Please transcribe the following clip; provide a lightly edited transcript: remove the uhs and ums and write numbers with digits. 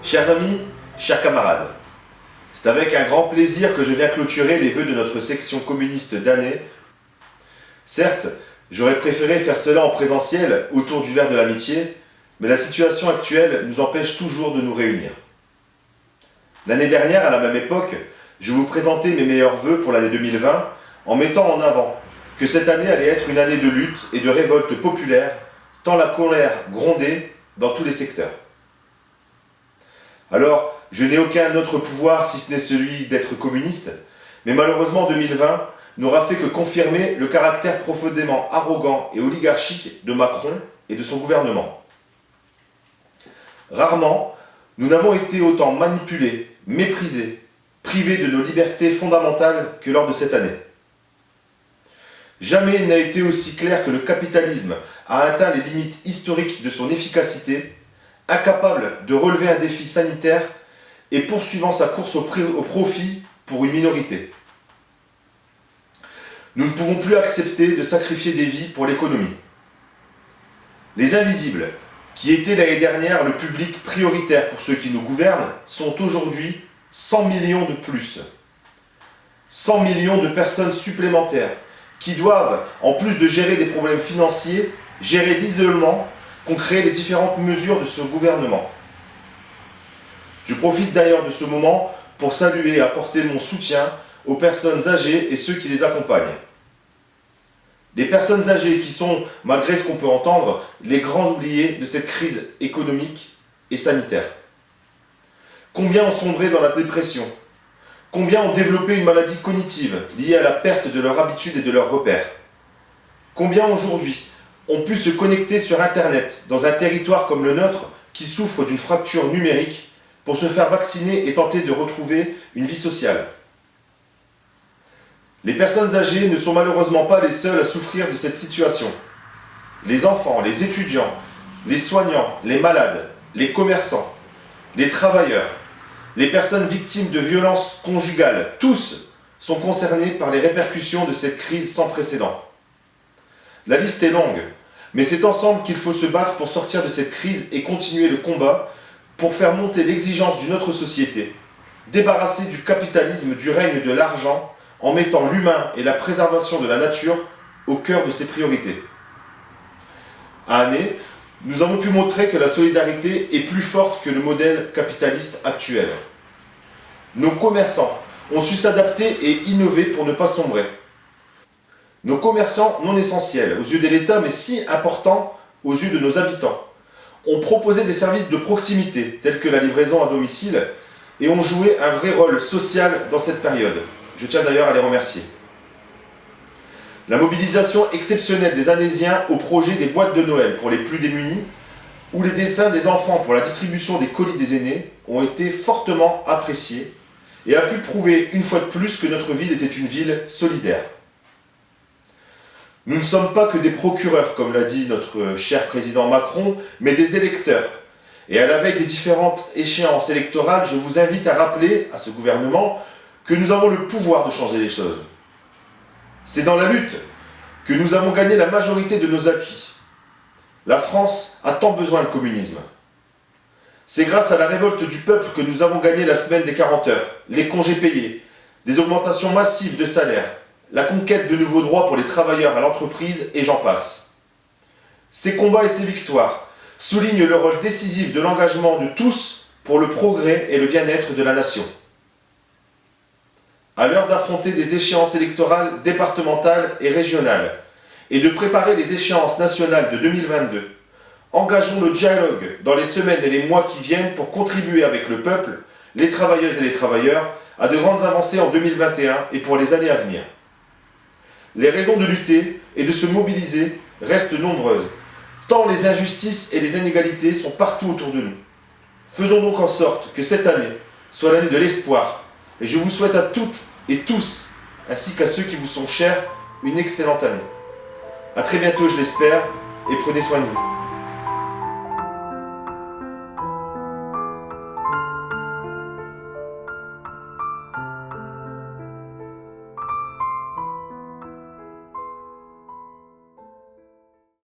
Chers amis, chers camarades, c'est avec un grand plaisir que je viens clôturer les vœux de notre section communiste d'année. Certes, j'aurais préféré faire cela en présentiel, autour du verre de l'amitié, mais la situation actuelle nous empêche toujours de nous réunir. L'année dernière, à la même époque, je vous présentais mes meilleurs vœux pour l'année 2020 en mettant en avant que cette année allait être une année de lutte et de révolte populaire, tant la colère grondait dans tous les secteurs. Alors, je n'ai aucun autre pouvoir si ce n'est celui d'être communiste, mais malheureusement 2020 n'aura fait que confirmer le caractère profondément arrogant et oligarchique de Macron et de son gouvernement. Rarement, nous n'avons été autant manipulés, méprisés, privés de nos libertés fondamentales que lors de cette année. Jamais il n'a été aussi clair que le capitalisme a atteint les limites historiques de son efficacité, incapable de relever un défi sanitaire et poursuivant sa course au profit pour une minorité. Nous ne pouvons plus accepter de sacrifier des vies pour l'économie. Les invisibles, qui étaient l'année dernière le public prioritaire pour ceux qui nous gouvernent, sont aujourd'hui 100 millions de plus. 100 millions de personnes supplémentaires qui doivent, en plus de gérer des problèmes financiers, gérer l'isolement qu'ont créé les différentes mesures de ce gouvernement. Je profite d'ailleurs de ce moment pour saluer et apporter mon soutien aux personnes âgées et ceux qui les accompagnent. Les personnes âgées qui sont, malgré ce qu'on peut entendre, les grands oubliés de cette crise économique et sanitaire. Combien ont sombré dans la dépression? Combien ont développé une maladie cognitive liée à la perte de leurs habitudes et de leurs repères? Combien aujourd'hui ont pu se connecter sur Internet dans un territoire comme le nôtre qui souffre d'une fracture numérique pour se faire vacciner et tenter de retrouver une vie sociale? Les personnes âgées ne sont malheureusement pas les seules à souffrir de cette situation. Les enfants, les étudiants, les soignants, les malades, les commerçants, les travailleurs, les personnes victimes de violences conjugales, tous sont concernés par les répercussions de cette crise sans précédent. La liste est longue, mais c'est ensemble qu'il faut se battre pour sortir de cette crise et continuer le combat pour faire monter l'exigence d'une autre société, débarrasser du capitalisme du règne de l'argent en mettant l'humain et la préservation de la nature au cœur de ses priorités. À Année, nous avons pu montrer que la solidarité est plus forte que le modèle capitaliste actuel. Nos commerçants ont su s'adapter et innover pour ne pas sombrer. Nos commerçants non essentiels aux yeux de l'État mais si importants aux yeux de nos habitants ont proposé des services de proximité tels que la livraison à domicile et ont joué un vrai rôle social dans cette période. Je tiens d'ailleurs à les remercier. La mobilisation exceptionnelle des Annésiens au projet des boîtes de Noël pour les plus démunis ou les dessins des enfants pour la distribution des colis des aînés ont été fortement appréciés et a pu prouver une fois de plus que notre ville était une ville solidaire. Nous ne sommes pas que des procureurs, comme l'a dit notre cher président Macron, mais des électeurs. Et à la veille des différentes échéances électorales, je vous invite à rappeler à ce gouvernement que nous avons le pouvoir de changer les choses. C'est dans la lutte que nous avons gagné la majorité de nos acquis. La France a tant besoin de communisme. C'est grâce à la révolte du peuple que nous avons gagné la semaine des 40 heures, les congés payés, des augmentations massives de salaires, la conquête de nouveaux droits pour les travailleurs à l'entreprise et j'en passe. Ces combats et ces victoires soulignent le rôle décisif de l'engagement de tous pour le progrès et le bien-être de la nation. À l'heure d'affronter des échéances électorales départementales et régionales et de préparer les échéances nationales de 2022, engageons le dialogue dans les semaines et les mois qui viennent pour contribuer avec le peuple, les travailleuses et les travailleurs, à de grandes avancées en 2021 et pour les années à venir. Les raisons de lutter et de se mobiliser restent nombreuses, tant les injustices et les inégalités sont partout autour de nous. Faisons donc en sorte que cette année soit l'année de l'espoir, et je vous souhaite à toutes et tous, ainsi qu'à ceux qui vous sont chers, une excellente année. A très bientôt, je l'espère, et prenez soin de vous.